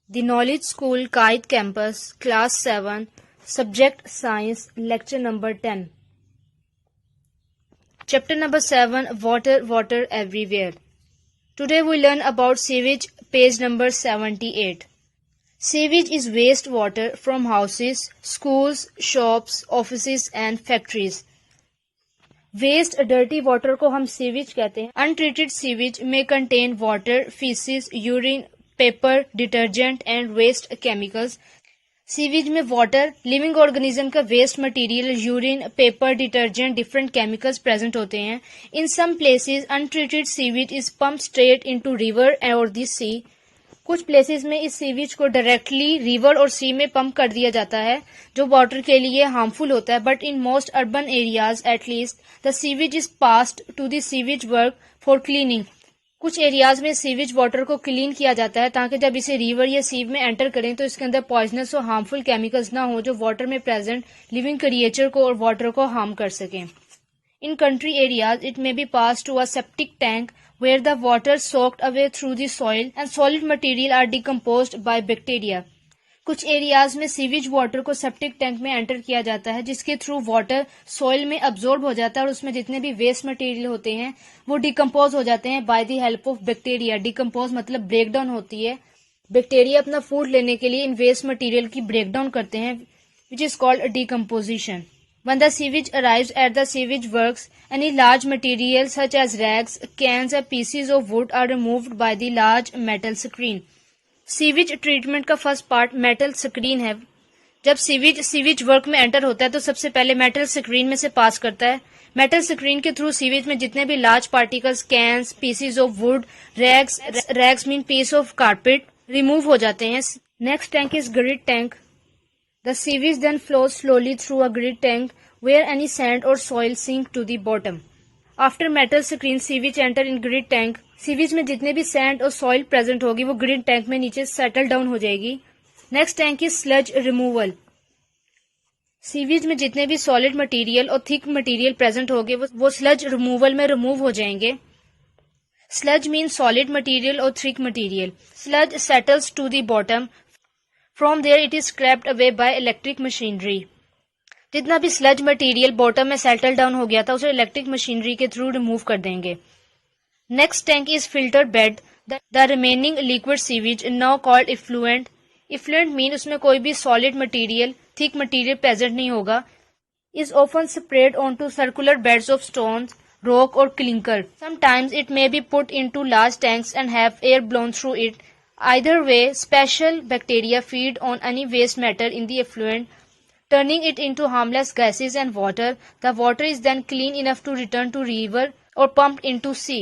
The Knowledge School Kite Campus, Class 7, Subject Science, Lecture number 10. Chapter number 7, Water, Water Everywhere. Today we learn about sewage, page number 78. Sewage is waste water from houses, schools, shops, offices and factories. Waste dirty water को हम sewage कहते हैं. Untreated sewage may contain water, feces, urine, paper, detergent and waste chemicals. Sewage में water, living organism का waste material, urine, paper, detergent, different chemicals present होते हैं. In some places untreated sewage is pump straight into river और the sea. कुछ places में इस sewage को directly river और सी में पंप कर दिया जाता है जो वाटर के लिए हार्मफुल होता है. But in most urban areas at least the sewage is passed to the sewage work for cleaning. कुछ एरियाज में सीवेज वाटर को क्लीन किया जाता है ताकि जब इसे रिवर या सीव में एंटर करें तो इसके अंदर पॉइजनस और हार्मफुल केमिकल्स ना हो जो वाटर में प्रेजेंट लिविंग क्रिएचर को और वाटर को हार्म कर सकें. In country areas it may be pass to a septic tank where the water soaked away through the soil and solid material are decomposed by bacteria. कुछ areas में sewage water को septic tank में enter किया जाता है जिसके through water soil में absorb हो जाता है और उसमें जितने भी वेस्ट मटेरियल होते हैं वो डिकम्पोज हो जाते हैं by the help of bacteria. Decompose मतलब ब्रेक डाउन होती है. बैक्टीरिया अपना फूड लेने के लिए इन वेस्ट मटेरियल की ब्रेक डाउन करते हैं which is called decomposition. When the sewage arrives at the sewage works, any large material such as rags, cans or pieces of wood are removed by the large metal screen. Sewage treatment का first part metal screen है. जब sewage work में enter होता है तो सबसे पहले metal screen में से पास करता है. मेटल स्क्रीन के थ्रू सीवेज में जितने भी large particles, cans, pieces of wood, rags mean piece of carpet remove हो जाते हैं. Next tank is grid tank. The sewage then flows slowly through a grid tank where any sand or soil sink to the bottom. After metal screen sewage enter in grid tank, sewage में जितने भी sand और soil present होगी वो grid tank में नीचे settle down हो जाएगी. Next tank is sludge removal. Sewage में जितने भी सॉलिड मटेरियल और थिक मटेरियल प्रेजेंट होंगे वो स्लज रिमूवल में रिमूव हो जाएंगे. स्लज मीन सॉलिड मटेरियल और thick material. Sludge settles to the bottom. From there it is scraped away by electric machinery. जितना भी स्लज मटेरियल बॉटम में सेटल डाउन हो गया था उसे इलेक्ट्रिक मशीनरी के थ्रू रिमूव कर देंगे. Next tank is filter bed. The remaining liquid sewage now called effluent. Effluent mean उसमें कोई भी solid material, thick material present नहीं होगा. Is often spread on to circular beds of stones, rock और clinker. Sometimes it may be put in to large tanks and have air blown through it. Either way, special bacteria feed on any waste matter in the effluent, turning it into harmless gases and water. The water is then clean enough to return to river or pumped into sea.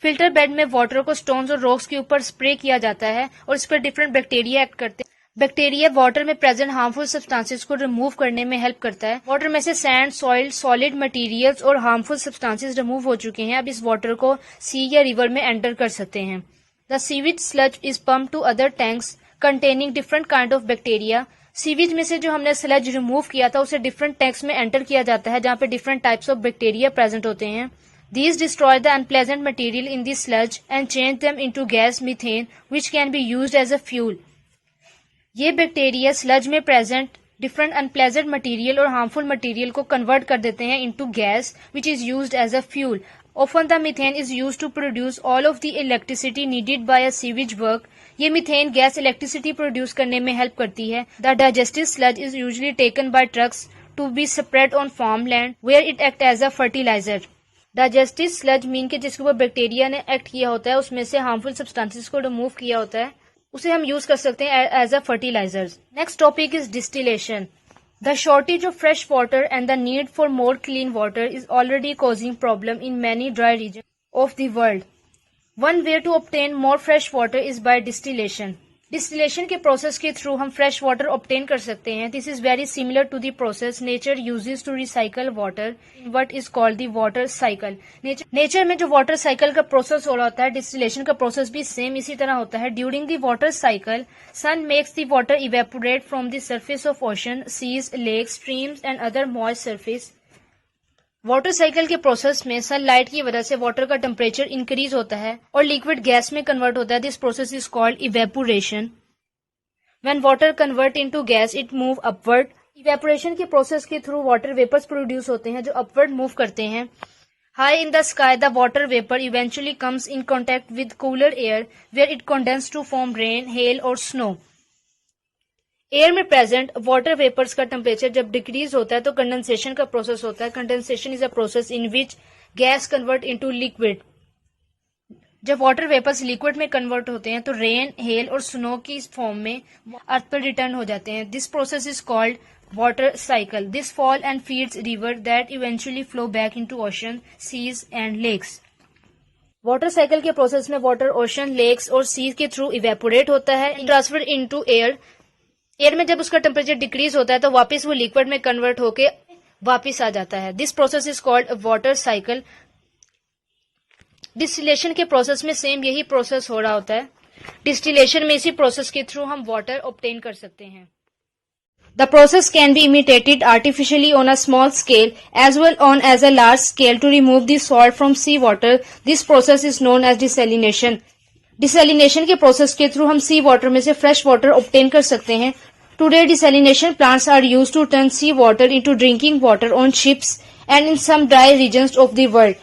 Filter bed में water को stones और rocks के ऊपर spray किया जाता है और इस पर डिफरेंट बैक्टीरिया एक्ट करते हैं. बैक्टीरिया वाटर में प्रेजेंट हार्मफुल सब्सटेंसेस को रिमूव करने में हेल्प करता है. वाटर में से सैंड, सॉइल, सॉलिड मटेरियल्स और हार्मफुल सब्सटेंसेस रिमूव हो चुके हैं. अब इस वाटर को सी या रिवर में एंटर कर सकते हैं. The sewage sludge is pumped to other tanks containing different kind of bacteria. Sewage में से जो हमने स्लज रिमूव किया था उसे डिफरेंट टैंक्स में एंटर किया जाता है जहाँ पे different types of bacteria present होते हैं. These destroy the unpleasant material in the sludge and change them into gas methane which can be used as a fuel. ये बैक्टीरिया स्लज में प्रेजेंट डिफरेंट अनप्लेजेंट मटेरियल और harmful material को convert कर देते हैं into gas which is used as a fuel. Often the methane is used to produce all of the electricity needed by a sewage work. ये methane gas electricity produce करने में help करती है. The digestive sludge is usually taken by trucks to be spread on farmland where it acts as a fertilizer. Digestive sludge mean के जिसके ऊपर bacteria ने act किया होता है उसमें से हार्मफुल सब्सटेंसेस को रिमूव किया होता है उसे हम यूज कर सकते हैं as a fertiliser. Next topic is distillation. The shortage of fresh water and the need for more clean water is already causing problem in many dry regions of the world. One way to obtain more fresh water is by distillation. Distillation के process के through हम fresh water obtain कर सकते हैं. This is very similar to the process nature uses to recycle water what is called the water cycle. Nature में जो water cycle का process हो रहा होता है डिस्टिलेशन का प्रोसेस भी सेम इसी तरह होता है. During the water cycle sun makes the water evaporate from the surface of ocean, seas, lakes, streams and other moist surface. Water cycle के प्रोसेस में सनलाइट की वजह से वाटर का टेम्परेचर इंक्रीज होता है और लिक्विड गैस में कन्वर्ट होता है. This process is called evaporation. When water convert into gas, it move upward. Evaporation के प्रोसेस के थ्रू वाटर वेपर्स प्रोड्यूस होते हैं जो अपवर्ड मूव करते हैं. High in the sky, the water vapor eventually comes in contact with cooler air, where it condenses to form rain, hail और snow. Air में present water vapours का temperature जब decrease होता है तो कंडेंसेशन का प्रोसेस होता है. Condensation is a process in which gas convert into liquid. जब वाटर वेपर्स लिक्विड में कन्वर्ट होते हैं तो रेन, हेल और स्नो की फॉर्म में अर्थ पर रिटर्न हो जाते हैं. This process is called water cycle. This fall and feeds river that eventually flow back into ocean, seize and lakes. Water cycle के प्रोसेस में वाटर ओशन, लेक्स और सीज के थ्रू इवेपोरेट होता है, ट्रांसफर इनटू एयर. एयर में जब उसका temperature decrease होता है तो वापस वो लिक्विड में कन्वर्ट होके वापस आ जाता है. This process is called water cycle. Distillation के प्रोसेस में सेम यही प्रोसेस हो रहा होता है. डिस्टिलेशन में इसी प्रोसेस के थ्रू हम वाटर ऑब्टेन कर सकते हैं. The process can be imitated artificially on a small scale as well on as a large scale to remove the salt from seawater. This process is known as desalination. Desalination के process के through हम सी water में से fresh water obtain कर सकते हैं. Today, desalination plants are used to turn seawater into drinking water on ships and in some dry regions of the world.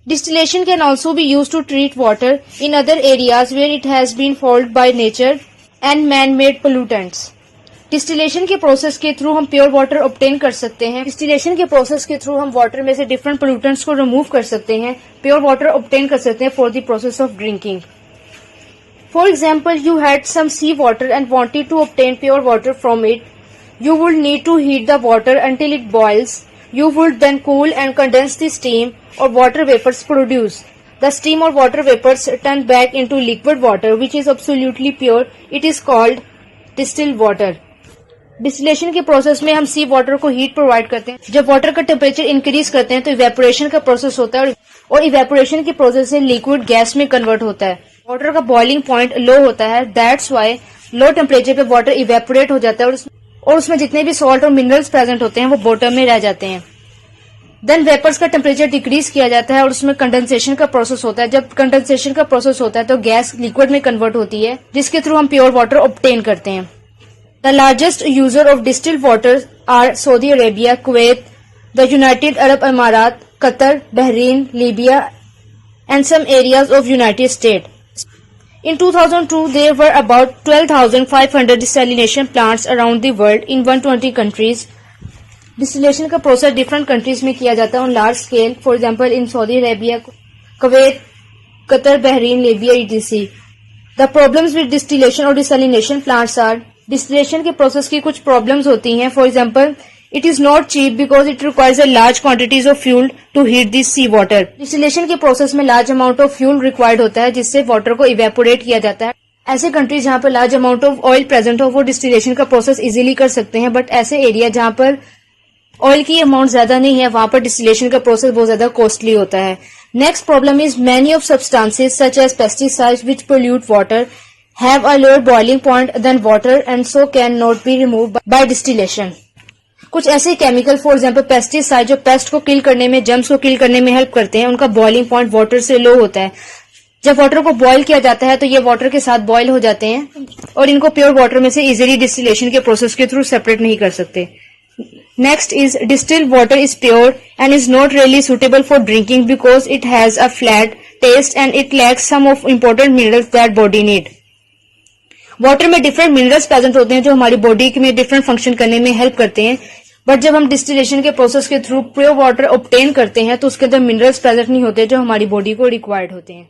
Distillation can also be used to treat water in other areas where it has been fouled by nature and man-made pollutants. Distillation के process के through हम pure water obtain कर सकते हैं. Distillation के process के through हम water में से डिफरेंट पोल्यूटेंट्स को रिमूव कर सकते हैं. प्योर वाटर ऑब्टेन कर सकते हैं for the process of drinking. For example, you had some sea water and wanted to obtain pure water from it. You would need to heat the water until it boils. You would then cool and condense the steam or water vapors produced. The steam or water vapors turn back into liquid water, which is absolutely pure. It is called distilled water. Distillation के process में हम सी water को heat provide करते हैं. जब water का temperature increase करते हैं तो इवेपोरेशन का प्रोसेस होता है और इवेपोरेशन के प्रोसेस से लिक्विड गैस में कन्वर्ट होता है. वाटर का बॉइलिंग पॉइंट लो होता है. दैट्स वाई लो टेम्परेचर पे वाटर इवेपोरेट हो जाता है और उसमें जितने भी सॉल्ट और मिनरल्स प्रेजेंट होते हैं वो बॉटम में रह जाते हैं. देन वेपर्स का टेम्परेचर डिक्रीज किया जाता है और उसमें कंडेंसेशन का प्रोसेस होता है. जब कंडेंसेशन का प्रोसेस होता है तो गैस लिक्विड में कन्वर्ट होती है जिसके थ्रू हम प्योर वाटर ऑब्टेन करते हैं. The largest user of distilled water are Saudi Arabia, Kuwait, the United Arab Emirates, Qatar, Bahrain, Libya, and some areas of United States. In 2002, there were about 12,500 desalination plants around the world in 120 countries. Distillation का process different countries में किया जाता है on large scale. For example, in Saudi Arabia, Kuwait, Qatar, Bahrain, Libya, etc. The problems with distillation or desalination plants are distillation के process की कुछ problems होती हैं. For example, it is not cheap because it requires a large quantities of fuel to heat this sea water. Distillation के process में large amount of fuel required होता है जिससे वाटर को इवेपोरेट किया जाता है. ऐसे कंट्रीज जहां पर large amount of oil present हो वो डिस्टिलेशन का प्रोसेस इजीली कर सकते हैं. बट ऐसे एरिया जहां पर ऑयल की अमाउंट ज्यादा नहीं है वहां पर डिस्टिलेशन का प्रोसेस बहुत ज्यादा कॉस्टली होता है. Next problem is many of substances such as pesticides which pollute water have a lower boiling point than water and so can not be removed by distillation. कुछ ऐसे केमिकल फॉर एग्जाम्पल पेस्टिसाइड जो paste को किल करने में, germs को किल करने में help करते हैं, उनका बॉइलिंग पॉइंट वाटर से लो होता है. जब वाटर को बॉईल किया जाता है तो ये वाटर के साथ बॉईल हो जाते हैं और इनको प्योर वाटर में से इजीली डिस्टिलेशन के प्रोसेस के थ्रू सेपरेट नहीं कर सकते. Next is distilled water is pure and is not really suitable for drinking because it has a flat taste and it lacks some of important minerals that body need. Water में different minerals present होते हैं जो हमारी body में different function करने में help करते हैं. बट जब हम डिस्टिलेशन के प्रोसेस के थ्रू प्योर वाटर ऑब्टेन करते हैं तो उसके अंदर मिनरल्स प्रेजेंट नहीं होते जो हमारी बॉडी को रिक्वायर्ड होते हैं.